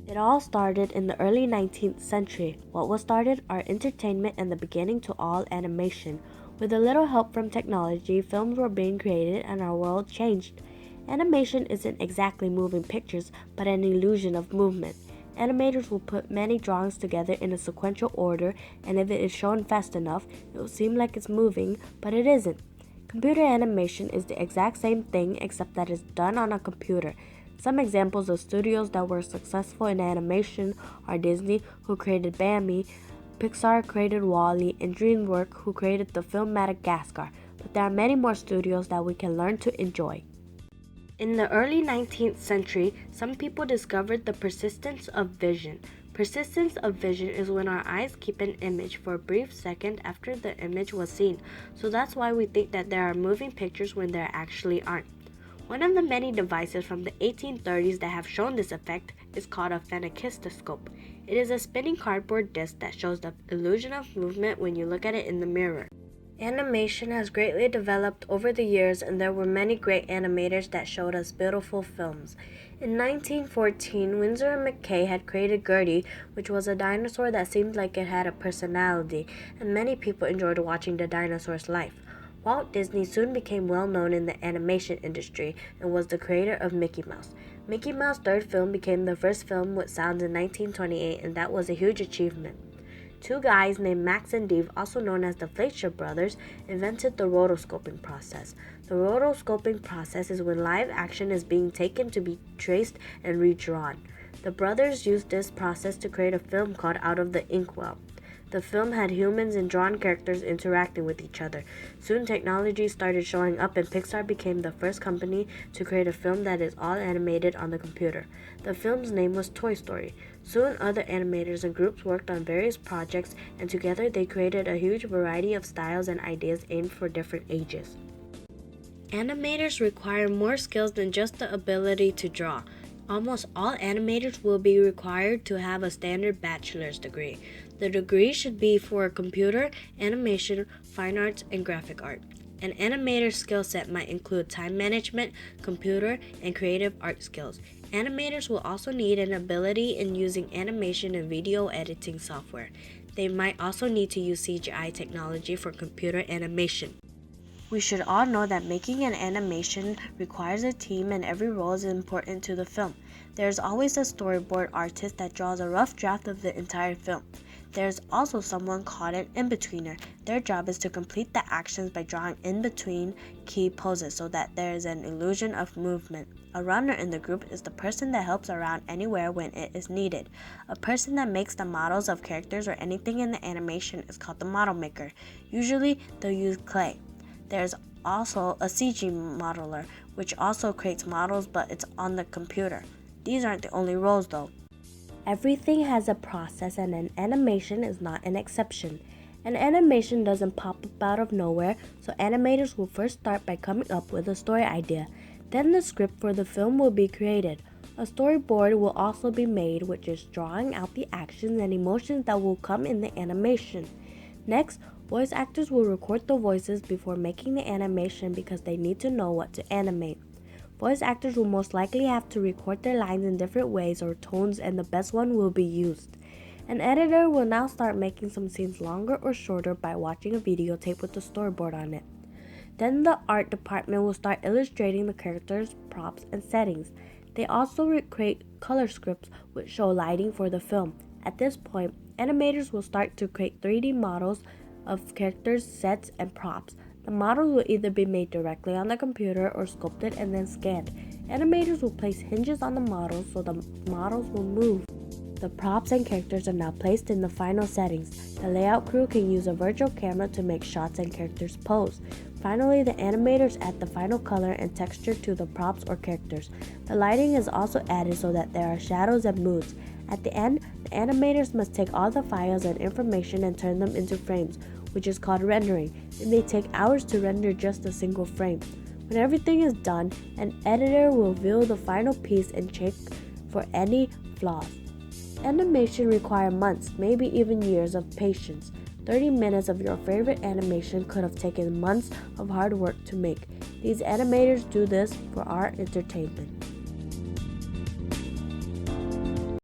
It all started in the early 19th century. What was started? Our entertainment and the beginning to all animation. With a little help from technology, films were being created and our world changed. Animation isn't exactly moving pictures, but an illusion of movement. Animators will put many drawings together in a sequential order, and if it is shown fast enough, it will seem like it's moving, but it isn't. Computer animation is the exact same thing except that it's done on a computer. Some examples of studios that were successful in animation are Disney, who created Bambi, Pixar created Wall-E, and DreamWorks, who created the film Madagascar. But there are many more studios that we can learn to enjoy. In the early 19th century, some people discovered the persistence of vision. Persistence of vision is when our eyes keep an image for a brief second after the image was seen, so that's why we think that there are moving pictures when there actually aren't. One of the many devices from the 1830s that have shown this effect is called a phenakistoscope. It is a spinning cardboard disc that shows the illusion of movement when you look at it in the mirror. Animation has greatly developed over the years, and there were many great animators that showed us beautiful films. In 1914, Winsor and McKay had created Gertie, which was a dinosaur that seemed like it had a personality, and many people enjoyed watching the dinosaur's life. Walt Disney soon became well known in the animation industry and was the creator of Mickey Mouse. Mickey Mouse's third film became the first film with sound in 1928, and that was a huge achievement. Two guys named Max and Dave, also known as the Fleischer brothers, invented the rotoscoping process. The rotoscoping process is when live action is being taken to be traced and redrawn. The brothers used this process to create a film called Out of the Inkwell. The film had humans and drawn characters interacting with each other. Soon technology started showing up, and Pixar became the first company to create a film that is all animated on the computer. The film's name was Toy Story. Soon other animators and groups worked on various projects, and together they created a huge variety of styles and ideas aimed for different ages. Animators require more skills than just the ability to draw. Almost all animators will be required to have a standard bachelor's degree. The degree should be for computer, animation, fine arts, and graphic art. An animator's skill set might include time management, computer, and creative art skills. Animators will also need an ability in using animation and video editing software. They might also need to use CGI technology for computer animation. We should all know that making an animation requires a team, and every role is important to the film. There is always a storyboard artist that draws a rough draft of the entire film. There is also someone called an in-betweener. Their job is to complete the actions by drawing in-between key poses so that there is an illusion of movement. A runner in the group is the person that helps around anywhere when it is needed. A person that makes the models of characters or anything in the animation is called the model maker. Usually, they'll use clay. There's also a CG modeler, which also creates models, but it's on the computer. These aren't the only roles though. Everything has a process, and an animation is not an exception. An animation doesn't pop up out of nowhere, so animators will first start by coming up with a story idea. Then the script for the film will be created. A storyboard will also be made, which is drawing out the actions and emotions that will come in the animation. Next, voice actors will record the voices before making the animation because they need to know what to animate. Voice actors will most likely have to record their lines in different ways or tones, and the best one will be used. An editor will now start making some scenes longer or shorter by watching a videotape with the storyboard on it. Then the art department will start illustrating the characters, props, and settings. They also create color scripts which show lighting for the film. At this point, animators will start to create 3D models of characters, sets, and props. The models will either be made directly on the computer or sculpted and then scanned. Animators will place hinges on the models so the models will move. The props and characters are now placed in the final settings. The layout crew can use a virtual camera to make shots and characters pose. Finally, the animators add the final color and texture to the props or characters. The lighting is also added so that there are shadows and moods. At the end, the animators must take all the files and information and turn them into frames, which is called rendering. It may take hours to render just a single frame. When everything is done, an editor will view the final piece and check for any flaws. Animation requires months, maybe even years of patience. 30 minutes of your favorite animation could have taken months of hard work to make. These animators do this for our entertainment.